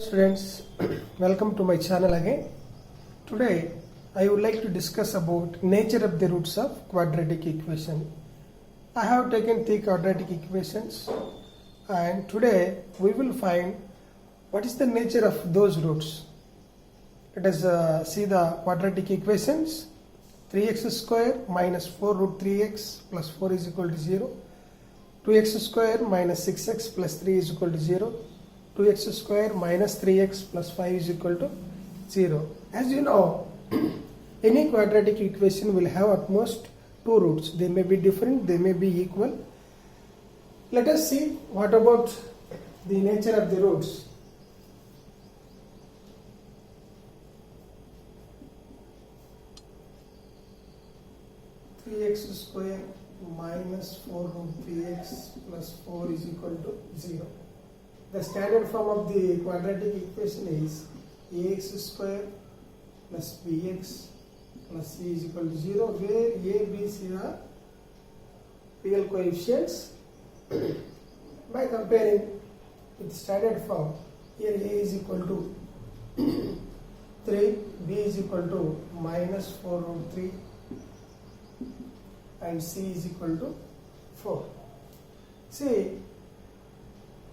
Students, welcome to my channel again. Today I would like to discuss about nature of the roots of quadratic equation. I have taken three quadratic equations and today we will find what is the nature of those roots. Let us see the quadratic equations. 3x square minus 4 root 3x plus 4 is equal to 0. 2x square minus 6x plus 3 is equal to 0. 2x square minus 3x plus 5 is equal to 0. As you know, any quadratic equation will have at most two roots. They may be different, they may be equal. Let us see what about the nature of the roots. X square minus 4 root 3x plus 4 is equal to 0. The standard form of the quadratic equation is ax square plus bx plus c is equal to 0, where a, b, c are real coefficients. By comparing with standard form, here a is equal to 3, b is equal to minus 4 root 3 and c is equal to 4. See,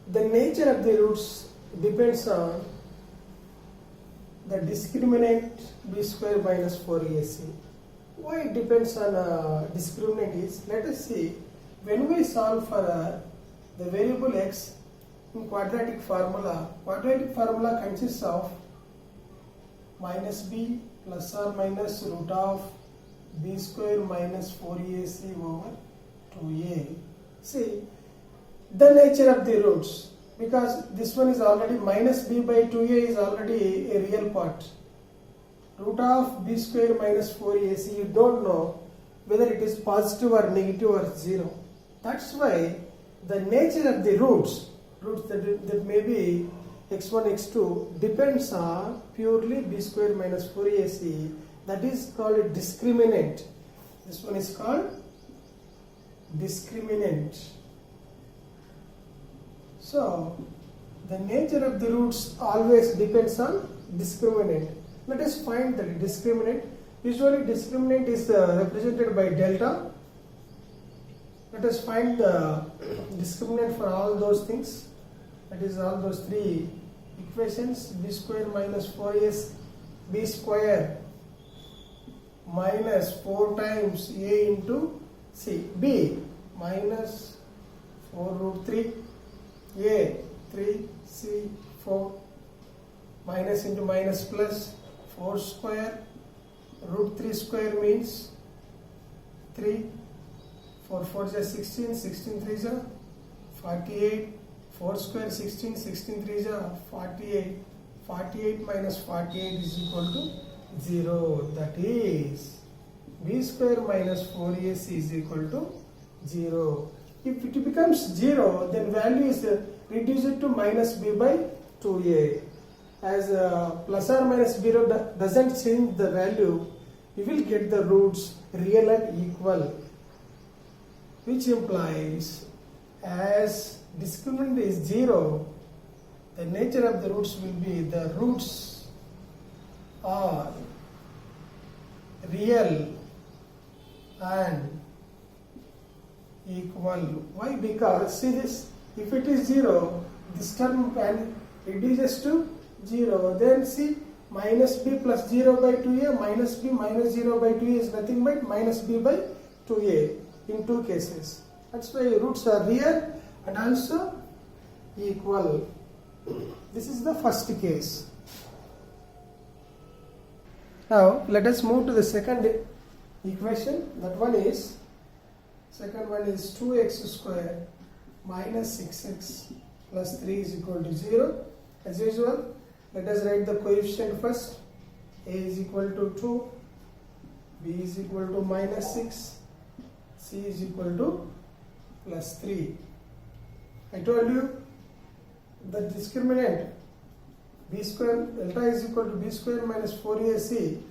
the nature of the roots depends on the discriminant b square minus 4ac. Why it depends on discriminant is, let us see, when we solve for the variable x in quadratic formula consists of minus b plus or minus root of b square minus 4ac over 2a. See, the nature of the roots, because this one is already minus b by 2a is already a real part. Root of b square minus 4ac, you don't know whether it is positive or negative or 0. That's why the nature of the roots that may be x1, x2 depends on purely b square minus 4ac. That is called a discriminant. This one is called discriminant. So, the nature of the roots always depends on discriminant. Let us find the discriminant. Usually discriminant is represented by delta. Let us find the discriminant for all those things. That is all those three equations. B square minus 4ac, b square minus 4 times a into c. B minus 4 root 3. A 3 c 4 minus into minus plus 4 square root 3 square means 3 4 4 is 16 16 3 is 48 4 square 16 16 3 is 48 48 minus 48 is equal to 0. That is b square minus 4ac is equal to 0. If it becomes 0, then value is reduced to minus b by 2a. As plus or minus 0 doesn't change the value, you will get the roots real and equal, which implies as discriminant is 0, the nature of the roots will be the roots are real and equal. Why? Because see this, if it is 0, this term can reduces to 0. Then see, minus b plus 0 by 2a minus b minus 0 by 2a is nothing but minus b by 2a in two cases. That's why roots are real and also equal. This is the first case. Now let us move to the second equation. That one is, second one is 2x square minus 6x plus 3 is equal to 0. As usual, let us write the coefficient first. A is equal to 2, b is equal to minus 6, c is equal to plus 3. I told you the discriminant b square delta is equal to b square minus 4ac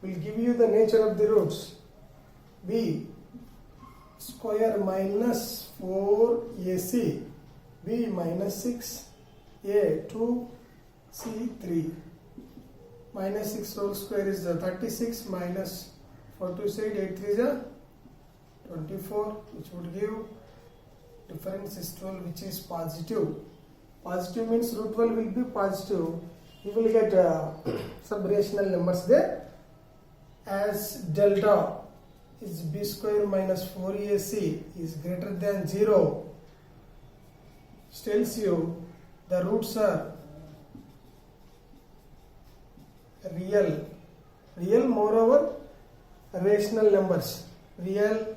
will give you the nature of the roots. B square minus 4ac, b minus 6, a 2, see 3. Minus 6 whole square is 36 minus 4 to 8, 8 3 is 24, which would give difference is 12, which is positive. Positive means root 12 will be positive. You will get some rational numbers there. As delta is b square minus 4ac is greater than 0, tells you the roots are real. Real, moreover, rational numbers. Real,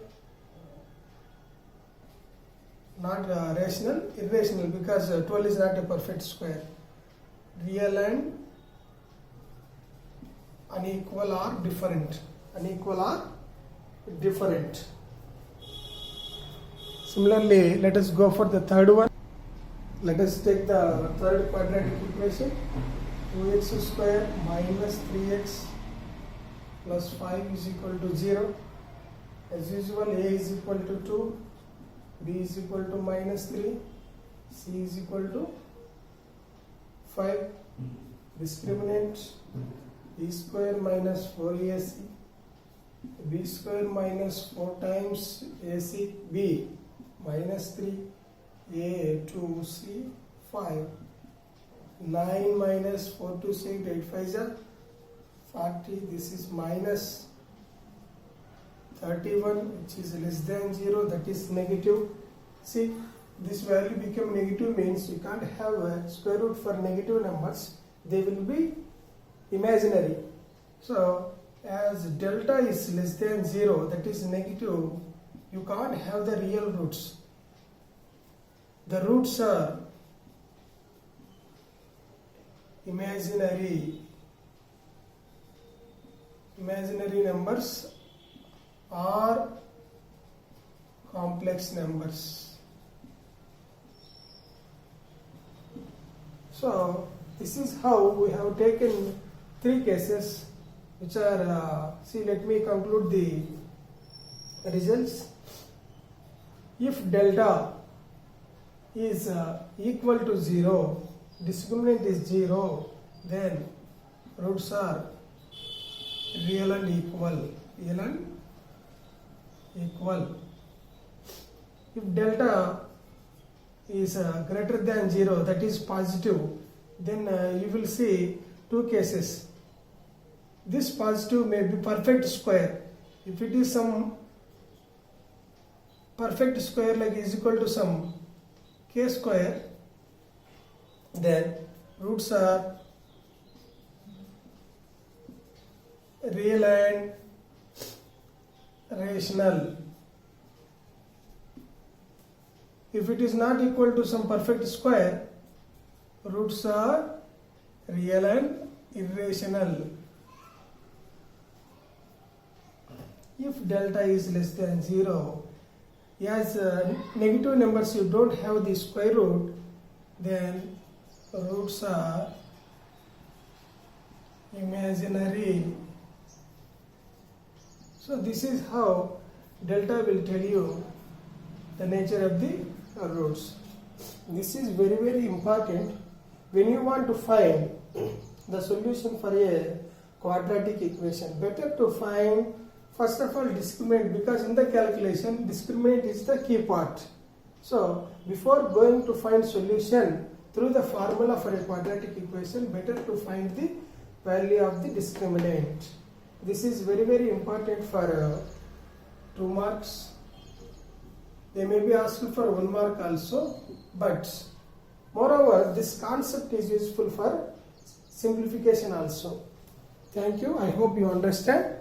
not rational, irrational, because 12 is not a perfect square. Real and unequal or different. Unequal or different. Similarly, let us go for the third one. Let us take the third quadratic equation. 2x square minus 3x plus 5 is equal to 0. As usual, a is equal to 2, b is equal to minus 3, c is equal to 5. Discriminant b square minus 4ac, b square minus 4 times ac, b minus 3, a 2, c 5. 9 minus 4 to 6, 8 5 is 40. This is minus 31, which is less than 0, that is negative. See, this value become negative means you can't have a square root for negative numbers. They will be imaginary. So, as delta is less than 0, that is negative, you can't have the real roots. The roots are imaginary. Imaginary numbers or complex numbers. So this is how we have taken 3 cases which are, see, let me conclude the results. If delta is equal to 0, discriminant is 0, then roots are real and equal. Real and equal. If delta is greater than 0, that is positive, then you will see 2 cases. This positive may be perfect square. If it is some perfect square like is equal to some k square, then roots are real and rational. If it is not equal to some perfect square, roots are real and irrational. If delta is less than 0, as negative numbers you don't have the square root, then roots are imaginary. So this is how delta will tell you the nature of the roots. This is very, very important when you want to find the solution for a quadratic equation. Better to find first of all discriminant, because in the calculation discriminant is the key part. So before going to find solution through the formula for a quadratic equation, better to find the value of the discriminant. This is very, very important for 2 marks. They may be asked for 1 mark also, but moreover this concept is useful for simplification also. Thank you. I hope you understand.